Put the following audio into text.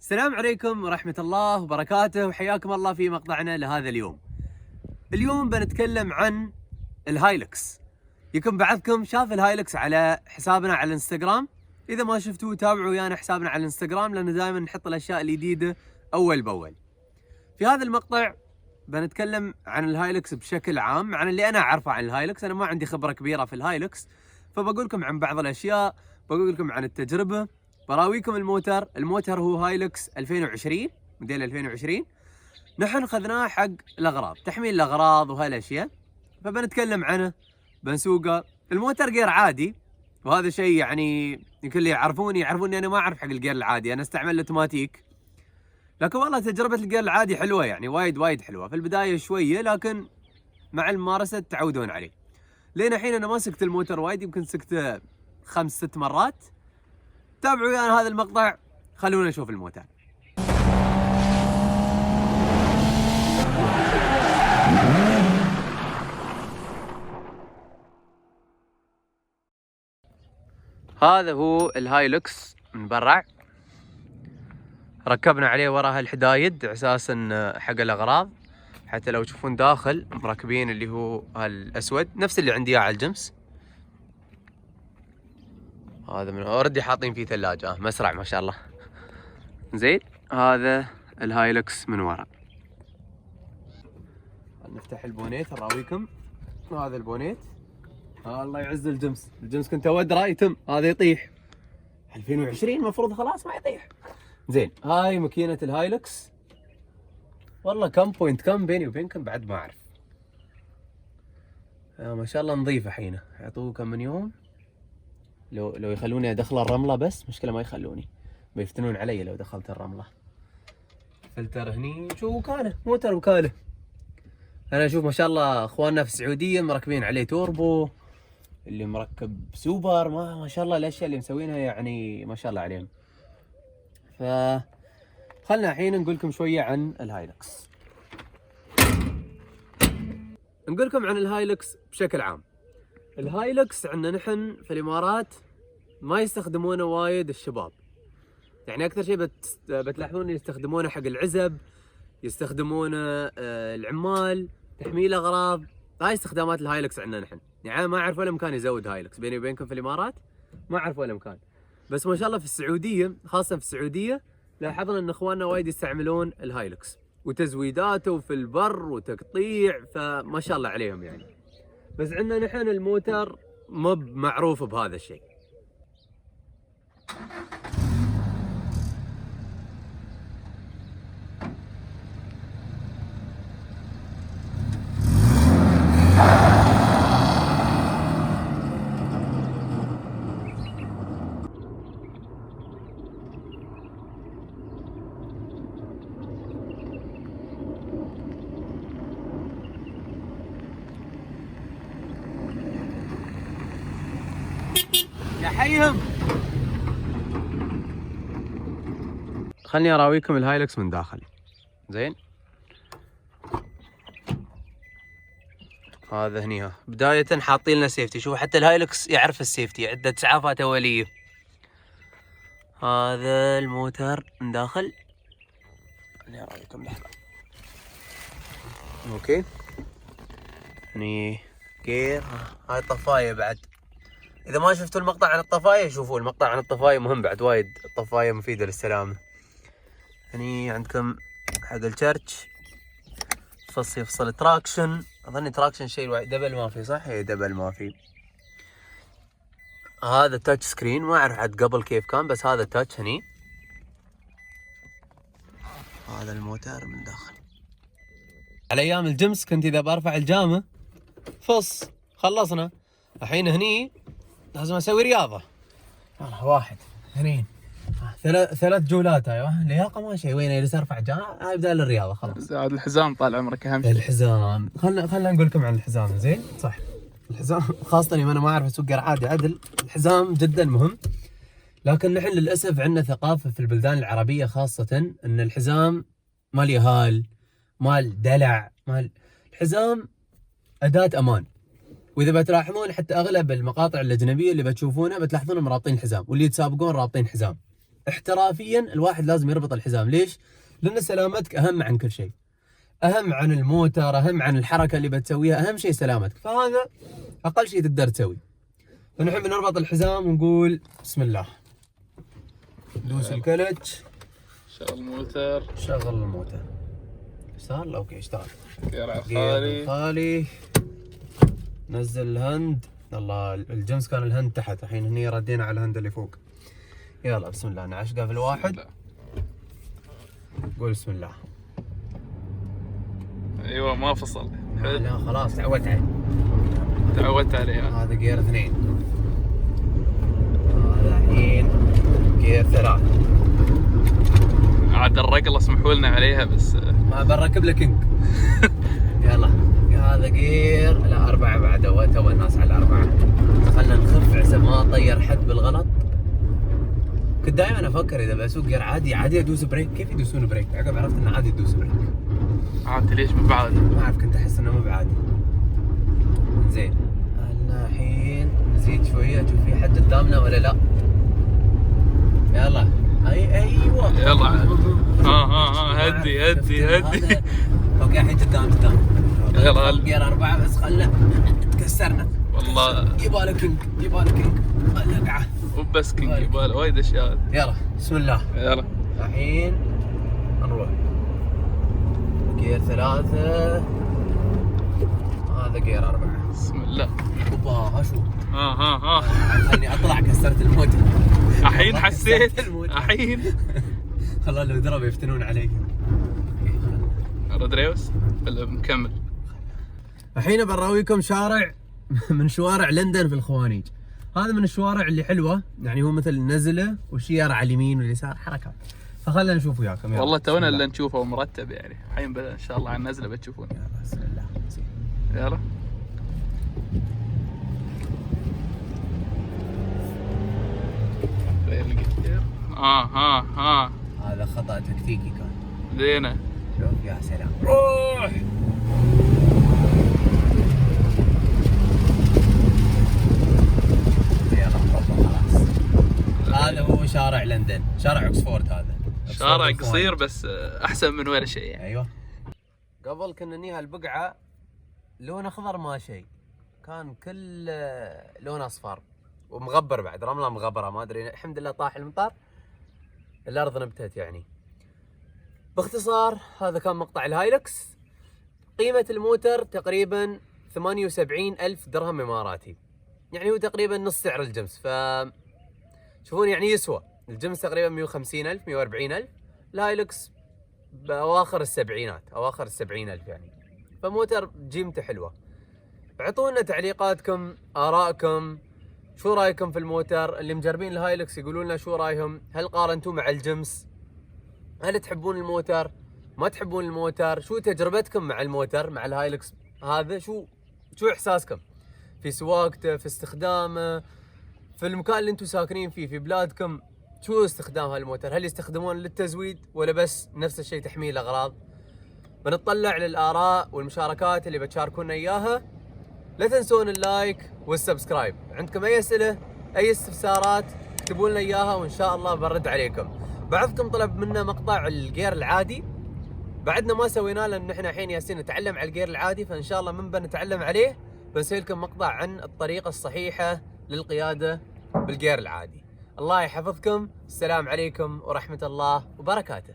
السلام عليكم ورحمة الله وبركاته، وحياكم الله في مقطعنا لهذا اليوم. اليوم بنتكلم عن الهايلكس. يمكن بعضكم شاف الهايلكس على حسابنا على الانستغرام. إذا ما شفتوه تابعوا ويانا حسابنا على الانستغرام، لأنه دائما نحط الأشياء الجديدة أول بأول. في هذا المقطع بنتكلم عن الهايلكس بشكل عام، عن اللي أنا أعرفه عن الهايلكس. أنا ما عندي خبرة كبيرة في الهايلكس، فبقول لكم عن بعض الأشياء، بقول لكم عن التجربة، براويكم الموتر هو هايلكس 2020 موديل 2020. نحن خذناه حق الاغراض، تحميل الاغراض وهالاشياء، فبنتكلم عنه، بنسوقه. الموتر جير عادي، وهذا شيء يعني يمكن اللي يعرفوني انا ما اعرف حق الجير العادي، انا استعمل الاوتوماتيك. لكن والله تجربة الجير العادي حلوة، يعني وايد حلوة. في البداية شوية، لكن مع الممارسة تعودون عليه. لين الحين انا ما سكت الموتر وايد، يمكن سكته 5-6 مرات. تابعوا ويانا هذا المقطع، خلونا نشوف الموتر. هذا هو الهايلكس من برا، ركبنا عليه وراها الحدايد على اساس ان حق الاغراض. حتى لو تشوفون داخل مركبين اللي هو الاسود نفس اللي عندي على الجمس. هذا من اوريدي حاطين فيه ثلاجة، مسرع ما شاء الله. زين، هذا الهايلكس من ورا. نفتح البونيت نراويكم. هذا البونيت، الله يعز الجمس كنت اودره يتم، هذا يطيح 2020 المفروض خلاص ما يطيح. زين، هاي ماكينة الهايلكس. والله كم بيني وبينكم بعد ما اعرف. ما شاء الله نظيفة حينه، يعطوه كم من يوم. لو يخلوني ادخل الرملة، بس مشكلة ما يخلوني، بيفتنون علي لو دخلت الرملة. فلتر هني، شو وكالة، موتر وكالة. انا اشوف ما شاء الله اخواننا في السعودية مركبين عليه توربو، اللي مركب سوبر، ما شاء الله الاشياء اللي مسوينها يعني ما شاء الله عليهم. فخلنا الحين نقول لكم شويه عن الهايلكس. نقول لكم عن الهايلكس بشكل عام. الهايلكس عندنا نحن في الامارات ما يستخدمونه وايد الشباب، يعني اكثر شيء بتلاحظون يستخدمونه حق العزب، يستخدمونه العمال، تحميل اغراض. هاي استخدامات الهايلكس عندنا نحن. يعني انا ما اعرف ولا مكان يزود هايلكس، بيني وبينكم في الامارات ما اعرف ولا مكان. بس ما شاء الله في السعوديه، خاصه في السعوديه، لاحظنا ان اخواننا وايد يستعملون الهايلكس وتزويداته في البر وتقطيع، فما شاء الله عليهم يعني. بس عندنا نحن الموتر مو معروف بهذا الشيء. يا حيهم، خلني اراويكم الهايلكس من داخل. زين، هذا هني بداية حاطين لنا سيفتي. شوفوا حتى الهايلكس يعرف السيفتي، عنده اسعافات اولية. هذا الموتر من داخل، خلني اراويكم لحظة. اوكي، هني جير. هاي الطفاية بعد، اذا ما شفتوا المقطع عن الطفاية شوفوا المقطع عن الطفاية، مهم بعد وايد. الطفاية مفيدة للسلامة. هني عندكم حق الشرش، يفصل تراكشن. اظني تراكشن شيء الواحد، دبل ما في، صح؟ هي دبل ما في. هذا تاتش سكرين، ما اعرف عاد قبل كيف كان، بس هذا تاتش هني. هذا الموتر من داخل. على ايام الجمس كنت اذا برفع الجامة خلصنا. الحين هني لازم اسوي رياضة. والله واحد اثنين ثلاث جولات. ايوه لياقة ما شيء، وين اجلس ارفع جامة ابدا الرياضة خلاص. زاد الحزام طال عمرك اهم شيء. الحزام، خلنا نقول لكم عن الحزام. زين، صح، الحزام خاصة انا ما اعرف اسوق عادي عدل، الحزام جدا مهم. لكن نحن للاسف عندنا ثقافة في البلدان العربية خاصة ان الحزام مال يهال، مال دلع، الحزام أداة امان. واذا بتلاحظون حتى اغلب المقاطع الاجنبية اللي بتشوفونها بتلاحظونهم رابطين حزام، واللي يتسابقون رابطين حزام. احترافيا الواحد لازم يربط الحزام. ليش؟ لان سلامتك اهم عن كل شيء، اهم عن الموتر، اهم عن الحركه اللي بتسويها، اهم شيء سلامتك، فهذا اقل شيء تقدر تسوي. فنحب نربط الحزام ونقول بسم الله. دوس الكلتش، شغل الموتر، شغل الموتر. اشتغل؟ اوكي اشتغل. غير خالي. نزل الهند. الله الجمس كان الهند تحت، الحين هني ردينا على الهند اللي فوق. يلا بسم الله، نعش قفل واحد. قول بسم الله. ايوه ما فصل. لا خلاص تعودت عليه. تعودت عليه. هذا جير 2. هذا الحين جير 3. عاد الرقله اسمحوا لنا عليها بس ما بركب لك كينج. يلا هذا جير لا 4 بعد، تو الناس على 4. خلنا نخف عشان ما اطير حد بالغلط. كنت دائما افكر اذا بسوق جير عادي ادوس بريك، كيف يدوسون بريك؟ عقب عرفت انه عادي تدوس بريك. عاد ليش مو بعادي؟ ما اعرف، كنت احس انه مو بعادي. زين الحين نزيد شويه نشوف في حد قدامنا ولا لا. يلا ايوه يلا هدي اوكي الحين قدام يلا جير 4 بس خلنا تكسرنا والله. يباله كينج لقعه وبس كينج يباله وايد اشياء. يلا بسم الله. يلا الحين نروح جير 3. هذا جير 4. بسم الله. اوبا شو ها خلني اطلع، كسرت الموتر. الحين حسيت الحين. والله لو درب يفتنون علي. رودريوس نكمل. الحين براويكم شارع من شوارع لندن في الخوانيج. هذا من الشوارع اللي حلوه، يعني هو مثل نزله والشيارع على اليمين واليسار حركات. فخلنا نشوف وياكم. والله تونا اللي نشوفه مرتب يعني. الحين ان شاء الله على النزله بتشوفون. يلا بسم الله. يلا ها هذا خطأ تكتيكي كان. زينه. شوف يا سلام. روح. يلا خلاص. هذا هو شارع لندن، شارع اوكسفورد. هذا شارع قصير بس احسن من ولا شيء يعني. ايوه. قبل كنا نيها البقعه لون اخضر ما شيء، كان كل لون اصفر ومغبر بعد، رمله مغبره ما ادري. الحمد لله طاح المطر، الارض نبتت يعني. باختصار هذا كان مقطع الهايلكس. قيمه الموتر تقريبا 78,000 درهم اماراتي، يعني هو تقريبا نص سعر الجمس. ف شوفون يعني يسوى. الجمس تقريبا 150,000 140,000، الهايلكس باواخر السبعينات، اواخر 70,000 يعني. فموتر جيمته حلوه. اعطونا تعليقاتكم، ارائكم، شو رايكم في الموتر؟ اللي مجربين الهايلكس يقولوا لنا شو رايهم، هل قارنتوه مع الجمس؟ هل تحبون الموتر؟ ما تحبون الموتر؟ شو تجربتكم مع الموتر، مع الهايلكس هذا؟ شو احساسكم في سواقته، في استخدامه، في المكان اللي انتم ساكنين فيه، في بلادكم؟ شو استخدام هالموتر؟ هل يستخدمون للتزويد ولا بس نفس الشيء تحميل اغراض؟ بنطلع للاراء والمشاركات اللي بتشاركونا اياها. لا تنسون اللايك والسبسكرايب. عندكم اي اسئله، اي استفسارات، اكتبوا لنا اياها وان شاء الله برد عليكم. بعضكم طلب منا مقطع الجير العادي، بعدنا ما سويناه لان احنا الحين ياسين نتعلم على الجير العادي، فان شاء الله من بنتعلم عليه بنسوي لكم مقطع عن الطريقه الصحيحه للقياده بالجير العادي. الله يحفظكم. السلام عليكم ورحمه الله وبركاته.